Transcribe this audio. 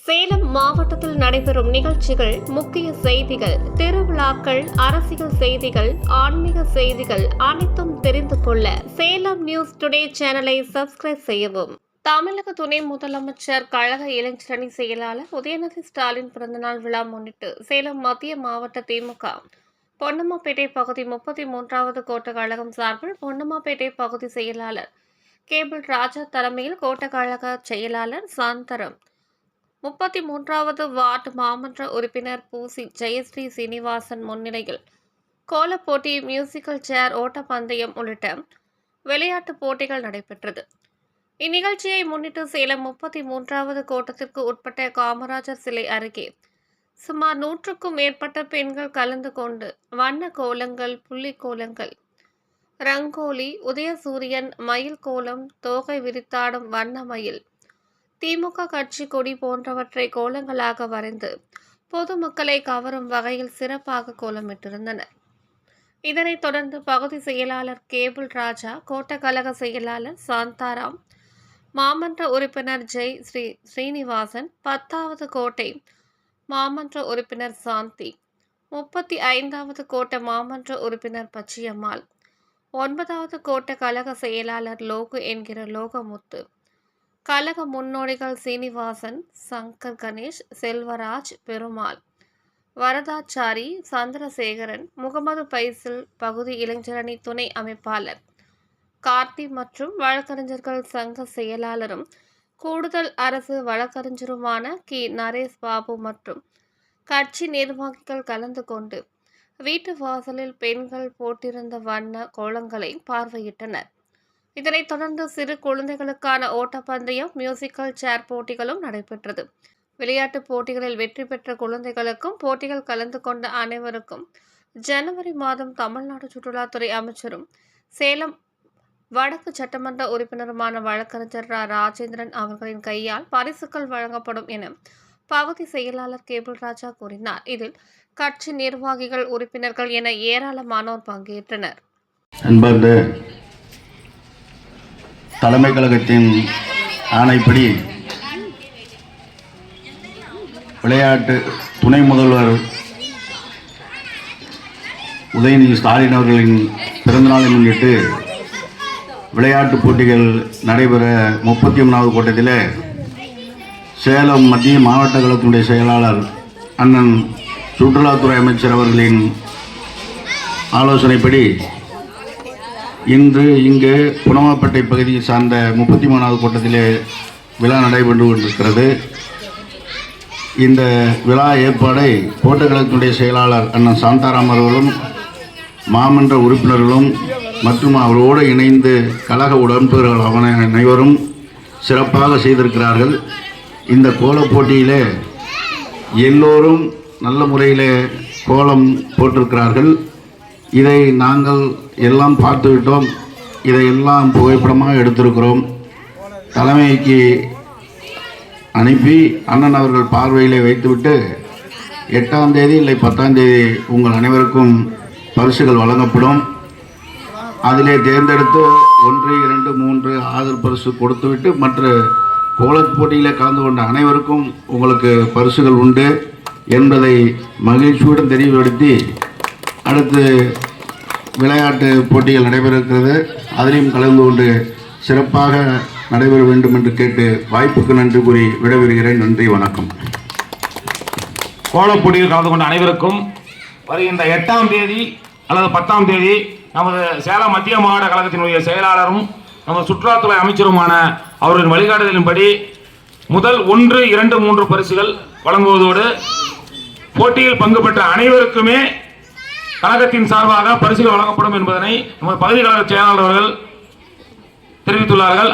சேலம் மாவட்டத்தில் நடைபெறும் நிகழ்ச்சிகள், முக்கிய செய்திகள், திருவிழாக்கள், அரசியல் செய்திகள், ஆன்மீக செய்திகள் அனைத்தும் தெரிந்து கொள்ள சேலம் நியூஸ் டுடே சேனலை சப்ஸ்கிரைப் செய்யவும். தமிழக துணை முதலமைச்சர் கழக இளைஞரணி செயலாளர் உதயநிதி ஸ்டாலின் பிறந்தநாள் விழா முன்னிட்டு சேலம் மத்திய மாவட்ட திமுக பொன்னம்மாபேட்டை பகுதி 33வது கோட்ட கழகம் சார்பில் பொன்னம்மாபேட்டை பகுதி செயலாளர் கேபிள் ராஜா தலைமையில் கோட்ட கழக செயலாளர் சாந்தரம், 33வது வார்டு மாமன்ற உறுப்பினர் பூசி ஜெயஸ்ரீ சீனிவாசன் முன்னிலையில் கோலப்போட்டி, மியூசிக்கல் சேர், ஓட்டப்பந்தயம் உள்ளிட்ட விளையாட்டுப் போட்டிகள் நடைபெற்றது. இந்நிகழ்ச்சியை முன்னிட்டு சேலம் 33வது கோட்டத்திற்கு உட்பட்ட காமராஜர் சிலை அருகே சுமார் 100க்கும் மேற்பட்ட பெண்கள் கலந்து கொண்டு வண்ண கோலங்கள், புள்ளி கோலங்கள், ரங்கோலி, உதயசூரியன், மயில் கோலம், தோகை விரித்தாடும் வண்ண மயில், திமுக கட்சி கொடி போன்றவற்றை கோலங்களாக வரைந்து பொதுமக்களை கவரும் வகையில் சிறப்பாக கோலமிட்டிருந்தனர். இதனைத் தொடர்ந்து பகுதி செயலாளர் கேபிள் ராஜா, கோட்ட கழக செயலாளர் சாந்தாராம், மாமன்ற உறுப்பினர் ஜெய் ஸ்ரீனிவாசன், 10வது கோட்டை மாமன்ற உறுப்பினர் சாந்தி, 35வது கோட்ட மாமன்ற உறுப்பினர் பச்சியம்மாள், 9வது கோட்ட கழக செயலாளர் லோகு என்கிற லோகமுத்து, கழக முன்னோடிகள் சீனிவாசன், சங்கர் கணேஷ், செல்வராஜ், பெருமாள், வரதாச்சாரி, சந்திரசேகரன், முகமது பைசில், பகுதி இளைஞரணி துணை அமைப்பாளர் கார்த்தி மற்றும் வழக்கறிஞர்கள் சங்க செயலாளரும் கூடுதல் அரசு வழக்கறிஞருமான கி. நரேஷ் பாபு மற்றும் கட்சி நிர்வாகிகள் கலந்து கொண்டு வீட்டு வாசலில் பெண்கள் போட்டிருந்த வண்ண கோலங்களை பார்வையிட்டனர். இதனைத் தொடர்ந்து சிறு குழந்தைகளுக்கான ஓட்டப்பந்தயம், மியூசிக்கல் சேர் போட்டிகளும் நடைபெற்றது. விளையாட்டுப் போட்டிகளில் வெற்றி பெற்ற குழந்தைகளுக்கும் போட்டிகள் கலந்து கொண்ட அனைவருக்கும் ஜனவரி மாதம் தமிழ்நாடு சுற்றுலாத்துறை அமைச்சரும் சேலம் வடக்கு சட்டமன்ற உறுப்பினருமான வழக்கறிஞர் ராஜேந்திரன் அவர்களின் கையால் பரிசுகள் வழங்கப்படும் என பகுதி செயலாளர் கேபிள் ராஜா கூறினார். இதில் கட்சி நிர்வாகிகள், உறுப்பினர்கள் என ஏராளமானோர் பங்கேற்றனர். அன்பார்ந்த தலைமை கழகத்தின் ஆணைப்படி விளையாட்டு துணை முதல்வர் உதயநிதி ஸ்டாலின் அவர்களின் பிறந்தநாளை முன்னிட்டு விளையாட்டுப் போட்டிகள் நடைபெற 33வது கோட்டத்தில் சேலம் மத்திய மாவட்ட கழகத்தினுடைய செயலாளர் அண்ணன் சுற்றுலாத்துறை அமைச்சர் அவர்களின் ஆலோசனைப்படி இன்று இங்கு பொன்னம்மாபேட்டை பகுதியை சார்ந்த 33வது கோட்டத்திலே விழா நடைபெற்று கொண்டிருக்கிறது. இந்த விழா ஏற்பாடை கோட்ட கழகத்தினுடைய செயலாளர் அண்ணன் சாந்தாராம் அவர்களும் மாமன்ற உறுப்பினர்களும் மற்றும் அவரோடு இணைந்து கழக உடன்பிறர்கள் அனைவரும் சிறப்பாக செய்திருக்கிறார்கள். இந்த கோலப் போட்டியிலே எல்லோரும் நல்ல முறையில் கோலம் போட்டிருக்கிறார்கள். இதை நாங்கள் எல்லாம் பார்த்துவிட்டோம். இதையெல்லாம் புகைப்படமாக எடுத்திருக்கிறோம். தலைமைக்கு அனுப்பி அண்ணன் அவர்கள் பார்வையிலே வைத்துவிட்டு 8ஆம் தேதி இல்லை 10ஆம் தேதி உங்கள் அனைவருக்கும் பரிசுகள் வழங்கப்படும். அதிலே தேர்ந்தெடுத்து 1, 2, 3 ஆதரவு பரிசு கொடுத்துவிட்டு மற்ற கோலப் போட்டியில் கலந்து கொண்ட அனைவருக்கும் உங்களுக்கு பரிசுகள் உண்டு என்பதை மகிழ்ச்சியுடன் தெளிவுபடுத்தி, அடுத்து விளையாட்டு போட்டிகள் நடைபெற இருக்கிறது. அதிலையும் கலந்து கொண்டு சிறப்பாக நடைபெற வேண்டும் என்று கேட்டு வாய்ப்புக்கு நன்றி கூறி விடைபெறுகிறேன். நன்றி, வணக்கம். கோலப் போட்டியில் கலந்து கொண்ட அனைவருக்கும் வருகின்ற 8ஆம் தேதி அல்லது 10ஆம் தேதி நமது சேலம் மத்திய மாவட்ட கழகத்தினுடைய செயலாளரும் நமது சுற்றுலாத்துறை அமைச்சருமான அவர்களின் வழிகாட்டுதலின்படி முதல் 1, 2, 3 பரிசுகள் வழங்குவதோடு போட்டியில் பங்கு பெற்ற அனைவருக்குமே கழகத்தின் சார்பாக பரிசுகள் வழங்கப்படும் என்பதனை நமது பகுதி கழக செயலாளர் அவர்கள் தெரிவித்துள்ளார்கள்.